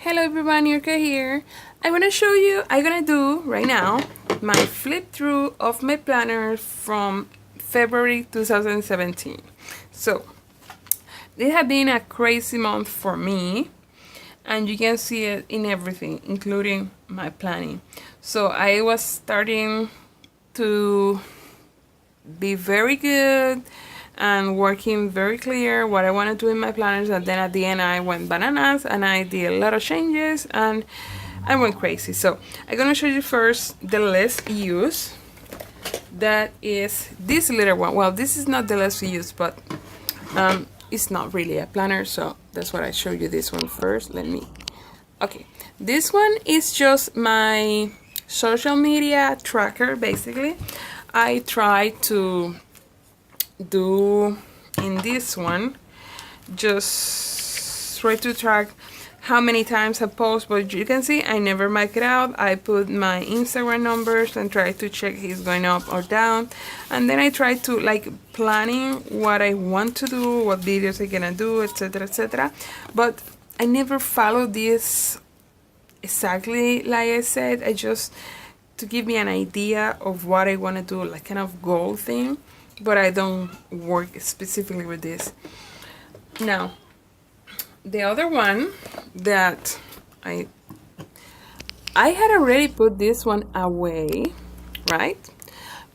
Hello everyone, Yurka here. I'm gonna do right now my flip through of my planner from February 2017. So it has been a crazy month for me, and you can see it in everything, including my planning. So I was starting to be very good and working very clear what I want to do in my planners, and then at the end I went bananas and I did a lot of changes and I went crazy. So I'm gonna show you first the less used. That is this little one. Well, this is not the less used, but it's not really a planner, so that's why I show you this one first. Okay, this one is just my social media tracker. Basically, I try to do in this one, just try to track how many times I post, but you can see I never mark it out. I put my Instagram numbers and try to check if it's going up or down, and then I try to like planning what I want to do, what videos I'm gonna do, etc, etc. But I never follow this exactly like I said. I just to give me an idea of what I want to do, like kind of goal thing, but I don't work specifically with this. Now, the other one that I had already put this one away, right?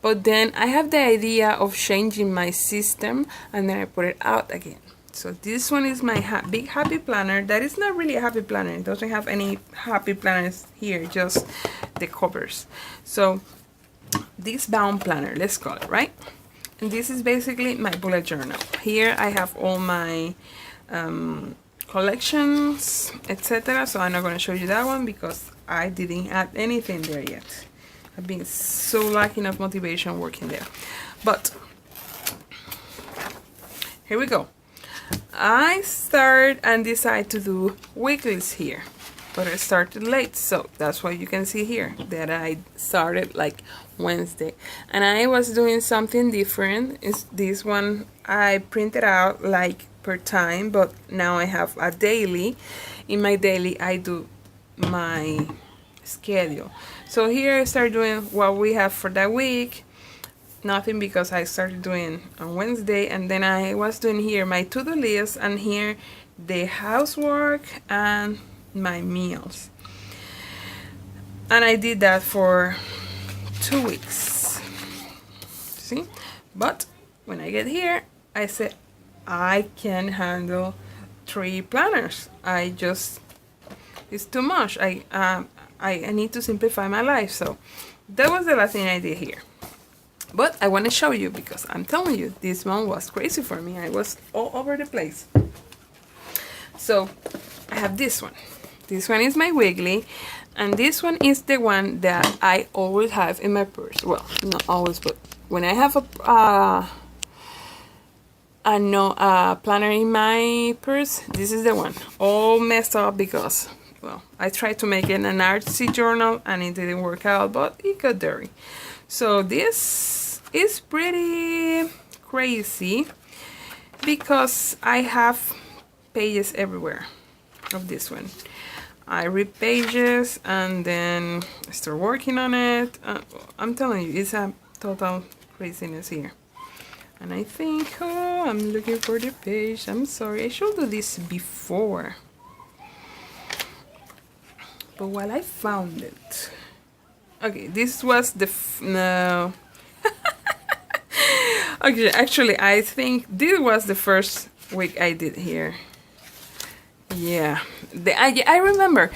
But then I have the idea of changing my system, and then I put it out again. So this one is my big happy planner. That is not really a happy planner. It doesn't have any happy planners here, just the covers. So this bound planner, let's call it, right? And this is basically my bullet journal. Here I have all my collections, etc. So I'm not going to show you that one because I didn't add anything there yet. I've been so lacking of motivation working there. But here we go. I start and decide to do weeklies here, but I started late, so that's why you can see here that I started like Wednesday, and I was doing something different. Is this one I printed out like per time, but now I have a daily. In my daily I do my schedule. So here I start doing what we have for that week. Nothing, because I started doing on Wednesday, and then I was doing here my to-do list, and here the housework and my meals, and I did that for 2 weeks. See, but when I get here I said I can handle 3 planners. It's too much. I need to simplify my life. So that was the last thing I did here. But I want to show you, because I'm telling you, this one was crazy for me. I was all over the place. So I have this one. This one is my weekly, and this one is the one that I always have in my purse. Well, not always, but when I have a planner in my purse, this is the one. All messed up because, well, I tried to make it an artsy journal and it didn't work out, but it got dirty. So this is pretty crazy because I have pages everywhere of this one. I read pages and then I start working on it. I'm telling you, it's a total craziness here. And I think, oh, I'm looking for the page. I'm sorry, I should do this before. But while I found it, okay, this was the no. Okay, actually, I think this was the first week I did here. Yeah, I remember.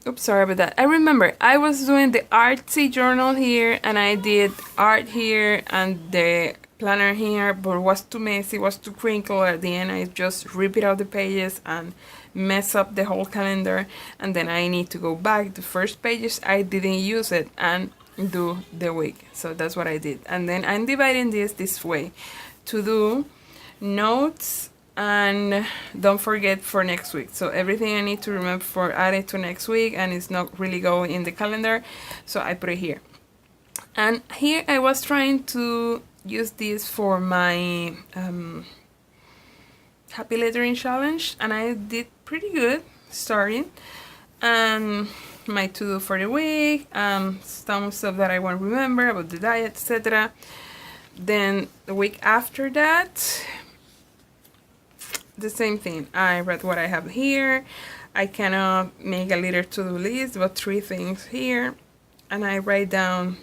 Oops, sorry about that. I remember I was doing the artsy journal here, and I did art here and the planner here, but it was too messy, it was too crinkled. At the end I just rip it out the pages and mess up the whole calendar, and then I need to go back. The first pages I didn't use it and do the week, so that's what I did. And then I'm dividing this way to do notes and don't forget for next week. So everything I need to remember for added to next week, and it's not really going in the calendar, so I put it here. And here I was trying to use this for my happy lettering challenge, and I did pretty good. starting, and my to-do for the week, some stuff that I want to remember about the diet, etc. Then the week after that, the same thing. I read what I have here. I cannot make a little to-do list, but 3 things here, and I write down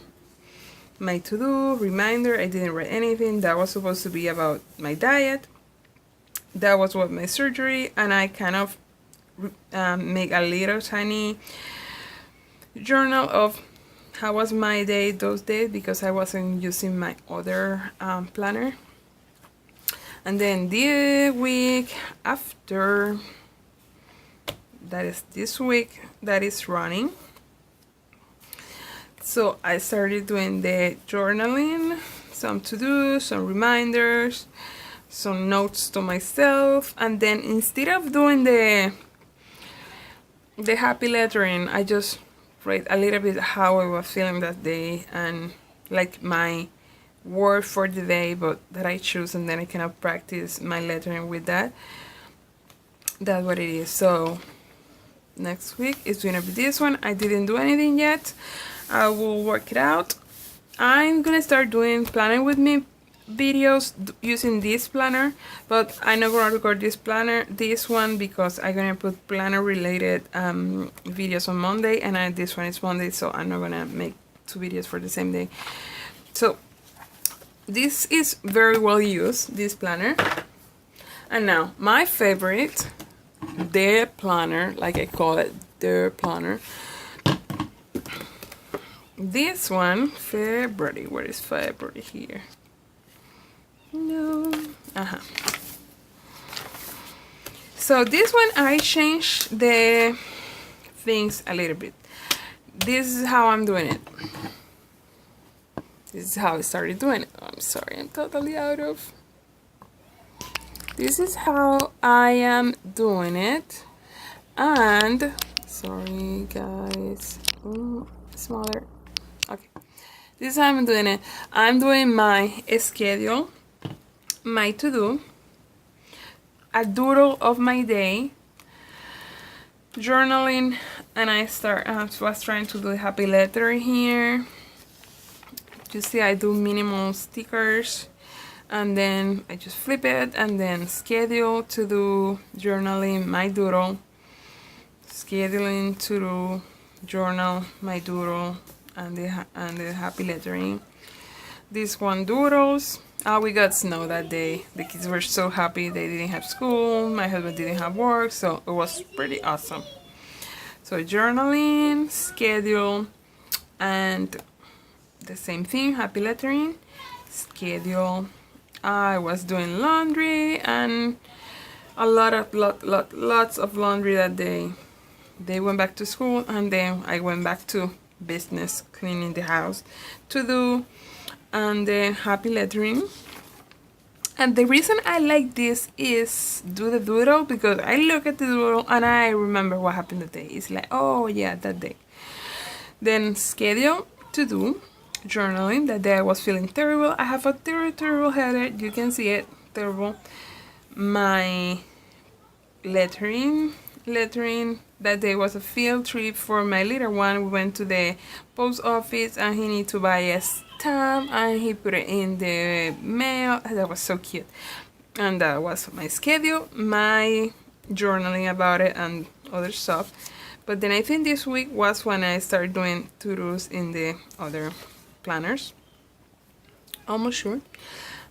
my to-do reminder. I didn't write anything. That was supposed to be about my diet. That was what my surgery, and I kind of make a little tiny journal of how was my day those days, because I wasn't using my other planner. And then the week after, that is this week, that is running. So I started doing the journaling, some to-do, some reminders, some notes to myself, and then instead of doing the happy lettering, I just write a little bit how I was feeling that day and like my word for the day, but that I choose, and then I cannot practice my lettering with that. That's what it is. So next week is gonna be this one. I didn't do anything yet. I will work it out. I'm gonna start doing planning with me videos using this planner, but I'm not gonna record this one because I'm gonna put planner related videos on Monday, and this one is Monday, so I'm not gonna make 2 videos for the same day. So this is very well used, this planner. And now my favorite, the planner, like I call it, the planner. This one, February. Where is February here? No. So this one I changed the things a little bit. This is how I'm doing it. This is how I started doing it. Oh, I'm sorry, I'm totally out of. This is how I am doing it. And sorry guys. Smaller. Okay. This is how I'm doing it. I'm doing my schedule, my to-do, a doodle of my day, journaling, and I was trying to do a happy letter here. You see I do minimal stickers, and then I just flip it, and then schedule, to do, journaling, my doodle, scheduling, to do, journal, my doodle, and the happy lettering. This one doodles. We got snow that day. The kids were so happy. They didn't have school. My husband didn't have work, so it was pretty awesome. So journaling, schedule, and the same thing, happy lettering, schedule. I was doing laundry, and lots of laundry that day. They went back to school, and then I went back to business, cleaning the house, to do, and the happy lettering. And the reason I like this is do the doodle, because I look at the doodle and I remember what happened that day. It's like, oh yeah, that day. Then schedule, to do, journaling. That day I was feeling terrible. I have a terrible headache. You can see it, terrible. My lettering. That day was a field trip for my little one. We went to the post office, and he needed to buy a stamp, and he put it in the mail. That was so cute. And that was my schedule, my journaling about it, and other stuff. But then I think this week was when I started doing to-dos in the other planners. Almost sure.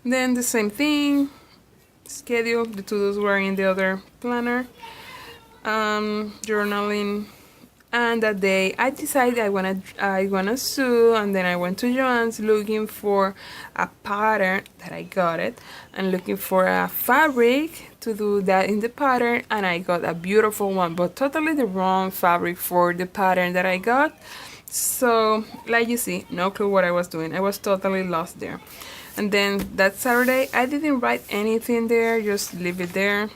Then the same thing, schedule, the to-dos were in the other planner. Journaling, and that day I decided I wanna sew, and then I went to Joann's looking for a pattern that I got it, and looking for a fabric to do that in the pattern, and I got a beautiful one, but totally the wrong fabric for the pattern that I got. So like you see, no clue what I was doing. I was totally lost there. And then that Saturday I didn't write anything there, just leave it there.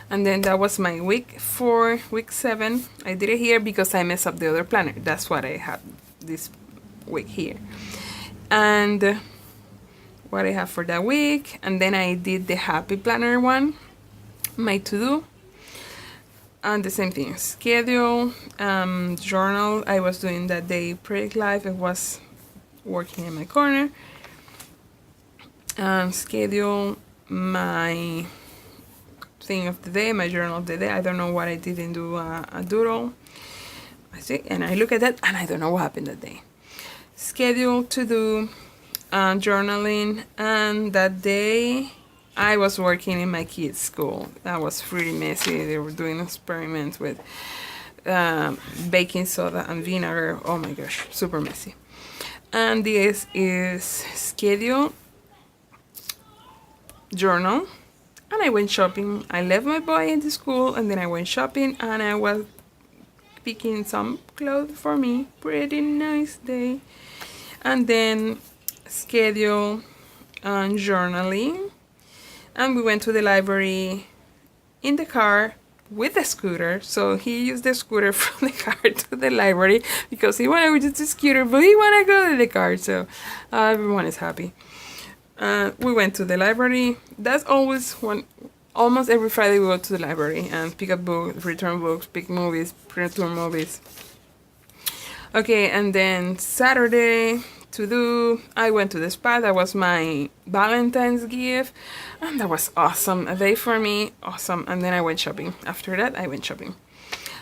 And then that was my week 4, week 7. I did it here because I messed up the other planner. That's what I have this week here. And what I have for that week. And then I did the happy planner one, my to-do. And the same thing, schedule, journal. I was doing that day Project Life. I was working in my corner. Schedule my thing of the day, my journal of the day. I don't know what I didn't do a doodle. I see, and I look at that and I don't know what happened that day. Schedule to do journaling, and that day I was working in my kids' school. That was pretty messy. They were doing experiments with baking soda and vinegar. Oh my gosh, super messy. And this is schedule, journal, and I went shopping. I left my boy in the school and then I went shopping, and I was picking some clothes for me. Pretty nice day. And then schedule and journaling, and we went to the library in the car with the scooter. So he used the scooter from the car to the library because he wanted to use the scooter, but he wanted to go to the car. So everyone is happy. We went to the library. That's always one. Almost every Friday we go to the library and pick up books, return books, pick movies, return movies. Okay, and then Saturday to do, I went to the spa. That was my Valentine's gift, and that was awesome. A day for me, awesome. And then I went shopping. After that, I went shopping.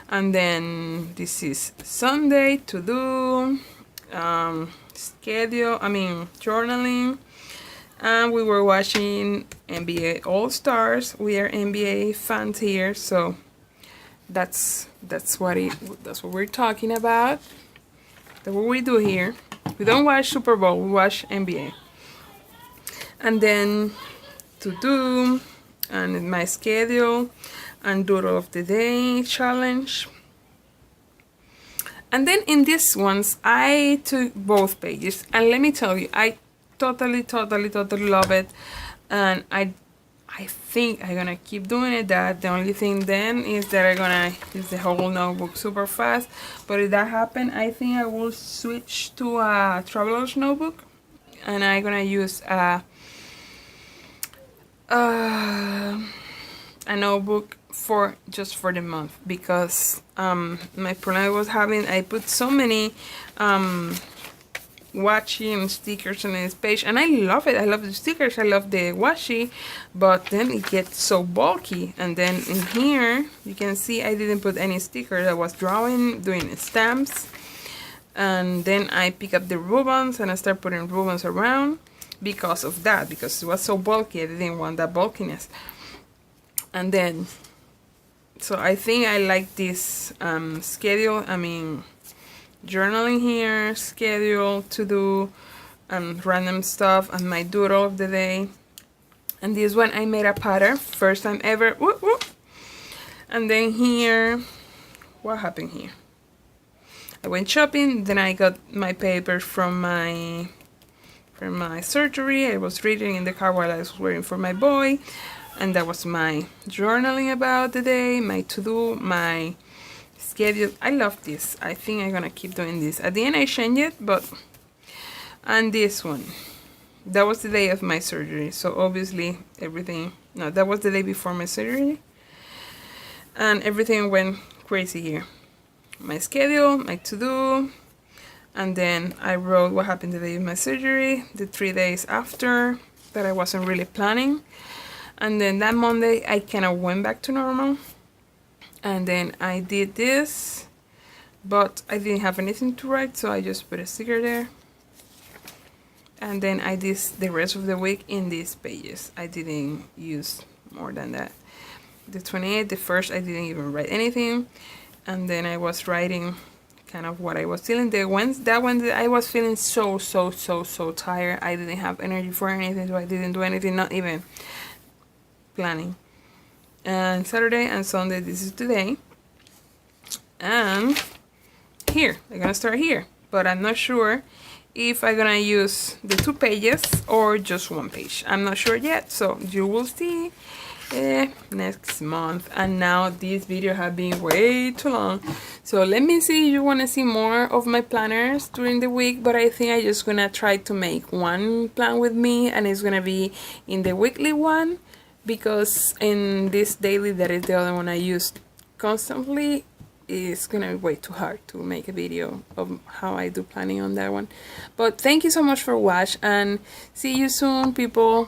And then this is Sunday to do, journaling. And we were watching NBA All Stars. We are NBA fans here, so that's what we're talking about. That's what we do here. We don't watch Super Bowl, we watch NBA. And then to do, and my schedule, and doodle of the day challenge. And then in these ones, I took both pages, and let me tell you, I totally love it, and I think I'm gonna keep doing it. That the only thing then is that I'm gonna use the whole notebook super fast, but if that happens, I think I will switch to a traveler's notebook, and I'm gonna use a notebook for just for the month, because my problem was having, I put so many washi and stickers on this page, and I love it. I love the stickers, I love the washi, but then it gets so bulky. And then in here you can see I didn't put any stickers. I was drawing, doing stamps, and then I pick up the ribbons and I start putting ribbons around because of that, because it was so bulky. I didn't want that bulkiness. And then so I think I like this schedule, journaling here, schedule, to do, random stuff, and my doodle of the day. And this one I made a pattern, first time ever. Whoop, whoop. And then here, what happened here? I went shopping, then I got my papers from my surgery. I was reading in the car while I was waiting for my boy, and that was my journaling about the day, my to-do, my schedule. I love this. I think I'm gonna keep doing this. At the end I changed it, but and this one, that was the day of my surgery, so obviously everything, no, that was the day before my surgery, and everything went crazy here. My schedule, my to-do, and then I wrote what happened the day of my surgery, the 3 days after that I wasn't really planning, and then that Monday I kind of went back to normal. And then I did this, but I didn't have anything to write, so I just put a sticker there. And then I did the rest of the week in these pages. I didn't use more than that. The 28th, the 1st, I didn't even write anything. And then I was writing kind of what I was feeling. That Wednesday, I was feeling so tired. I didn't have energy for anything, so I didn't do anything, not even planning. And Saturday and Sunday, this is today. And here, I'm gonna start here, but I'm not sure if I'm gonna use the 2 pages or just 1 page. I'm not sure yet, so you will see next month. And now this video has been way too long, so let me see if you want to see more of my planners during the week. But I think I'm just gonna try to make one plan with me, and it's gonna be in the weekly one, because in this daily, that is the other one I used constantly, it's gonna be way too hard to make a video of how I do planning on that one. But thank you so much for watching, and see you soon, people.